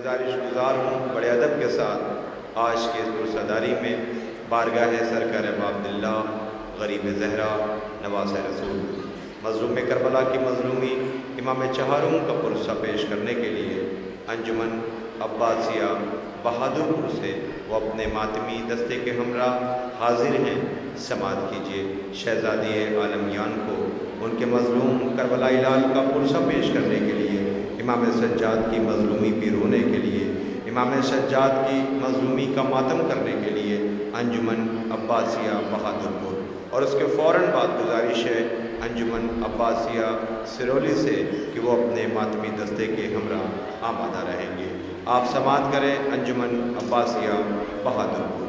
गुजारिश गुजार हूँ बड़े अदब के साथ आज के पुरसदारी में बारगाह सरकार अब्दुल्ला गरीब ज़हरा नवाज़ रसूल मज़लूम करबला की मज़लूमी इमाम चहारूं का पुरसा पेश करने के लिए अंजुमन अब्बासिया बहादुरपुर से वो अपने मातमी दस्ते के हमरा हाजिर हैं। समात कीजिए शहज़ादी आलमियान को उनके मज़लूम करबलाई लाल का पुरसा पेश करने के लिए, इमाम सज्जाद की मज़लूमी पे रोने के लिए, इमाम सज्जाद की मज़लूमी का मातम करने के लिए अंजुमन अब्बासिया बहादुरपुर। और उसके फ़ौरन बाद गुजारिश है अंजुमन अब्बासिया सिरोली से कि वो अपने मातमी दस्ते के हमरा आमादा रहेंगे। आप समात करें अंजुमन अब्बासिया बहादुरपुर।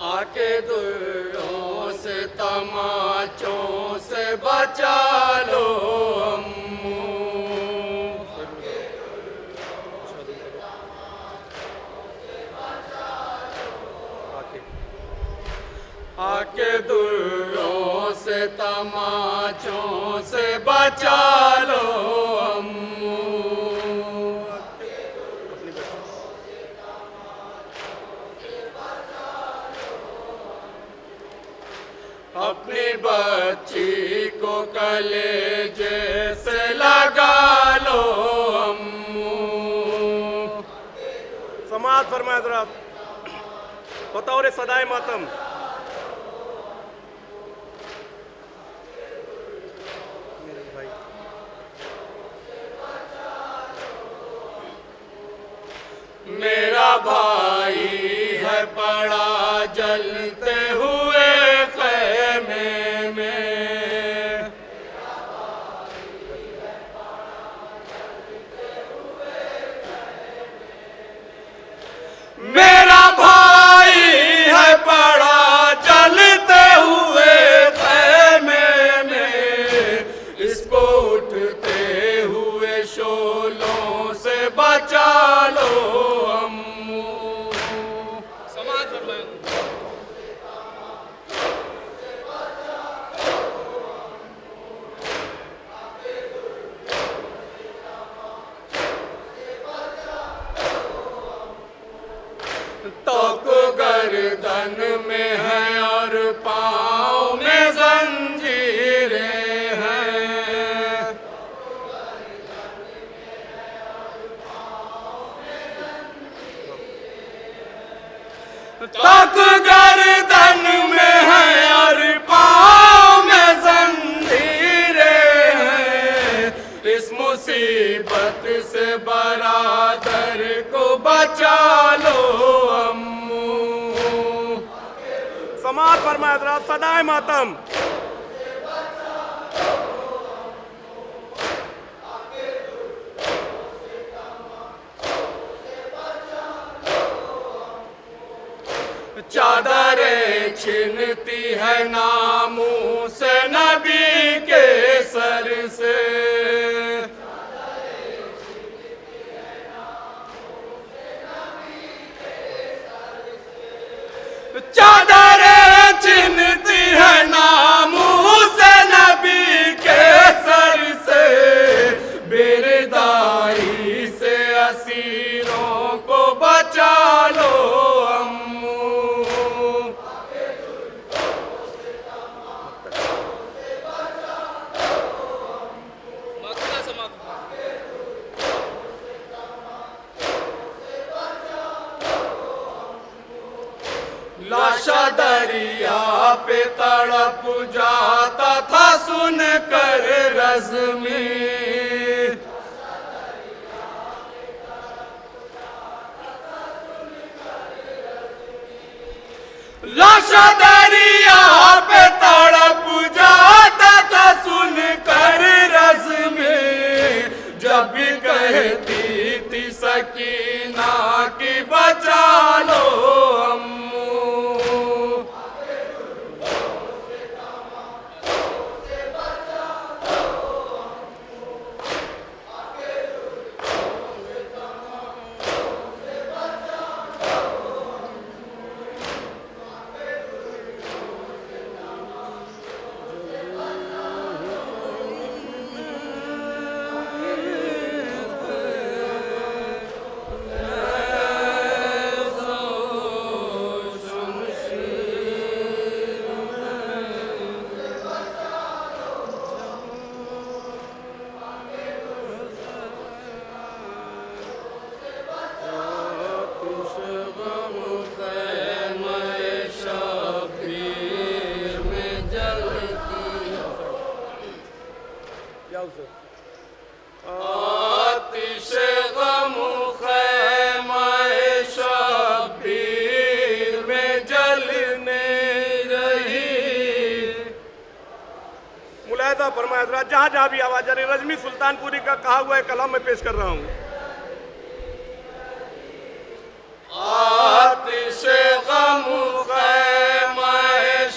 आके दुर्रों से तमाचों से बचा लो अम्मू, आके दुर्रों से तमाचों से बचा लो अम्मू। अपनी बच्ची को कलेजे से लगा लो अम्मू। समाज फरमाए जरा बतौर सदाए मातम। मेरा भाई है पड़ा जलते हुए ख़ैमे में, मेरा भाई है पड़ा जलते हुए ख़ैमे में, इसको उठते हुए शोलों से बचा लो अम्मू। समाज फरमाए तोक गर्दन में है और पाँव में जंजीरें हैं, तोक गर्दन में है और पाँव में जंजीरें हैं। इस मुसीबत से बरादर को बचा लो अम्मू। समाज फरमाए जरा सदाए मातम। चादरें छिनती है नामूस नबी के सर से, चादरें छिनती है नामूस नबी के सर से, बेरदाई से असीरों को बचा लो अम्मू। लाशा दरिया पे तड़प जाता था सुन कर रज़्मी, लाशा दरिया पे तड़प जाता था सुन कर रज़्मी, जब भी कहती थी सकीना की बचा लो अम्मू। फरमाया हज़रात, जहाँ जहाँ भी आवाज़ आ रही। रजमी सुल्तानपुरी का कहा हुआ है कलाम मैं पेश कर रहा हूँ। आतिश गम ख़ैमा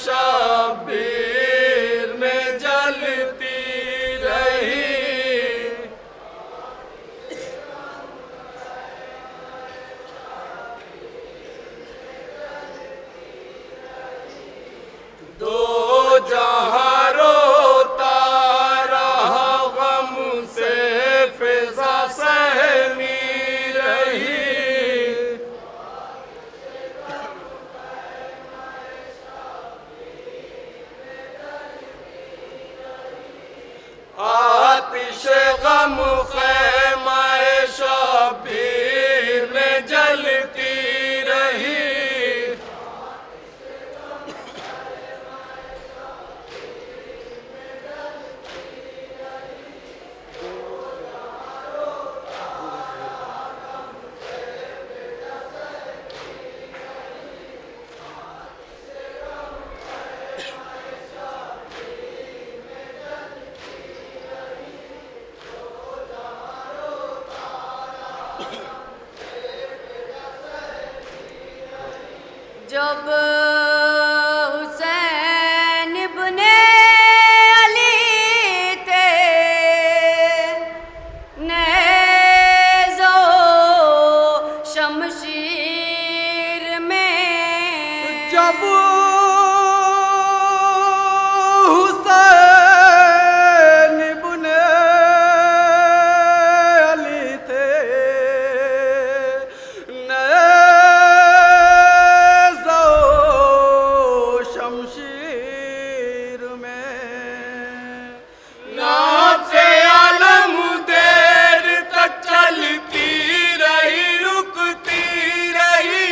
शब्बीर में जलती रही, दो जहां रोता रहा गम से फिजा सहमी रही। आतिश गम ख़ैमा शब्बीर में जलती रही, जब हुसैन इब्ने अली थे नेज़ो शमशीर में, जब हुसैन इब्ने अली थे नेज़ो शमशीर में, नाज़े आलम देर तक चलती रही, रुकती रही।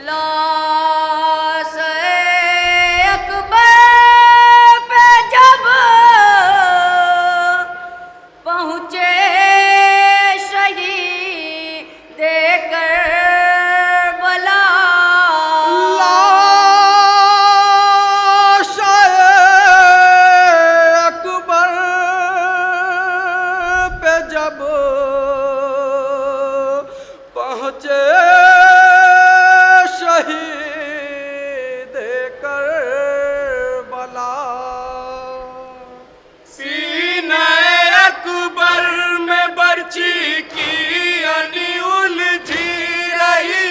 लाश अकबर पे जब पहुँचे शहीद करबला, लाश अकबर पे जब पहुँचे शहीद करबला, सीने अकबर में बर्छी की अनी उलझी रही,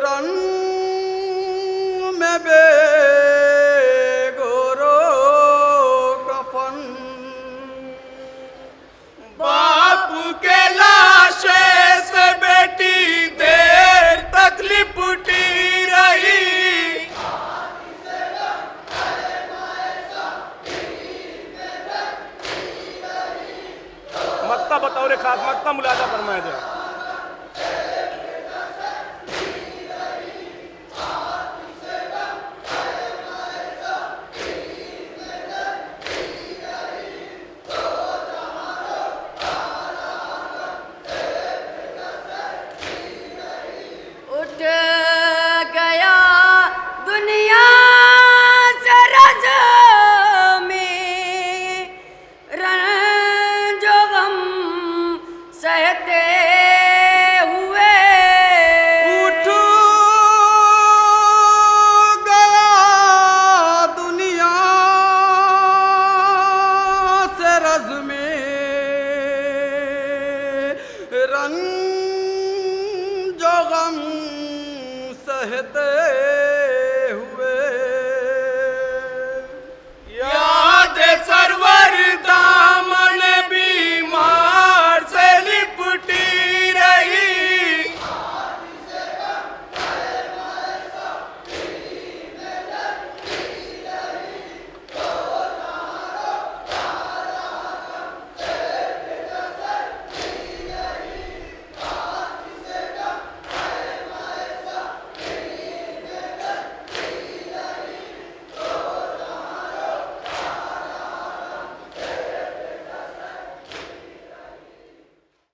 रंग में बेगोरो कफन बाप के लाशे से बेटी देर तक लिपटी रही मक्ता बतौर खास मक्ता मुलाजा फरमाया जाए। उठ गया दुनिया से रज में रंजो गम सहते हुए उठ गया दुनिया से रज में रंग जो गम सहते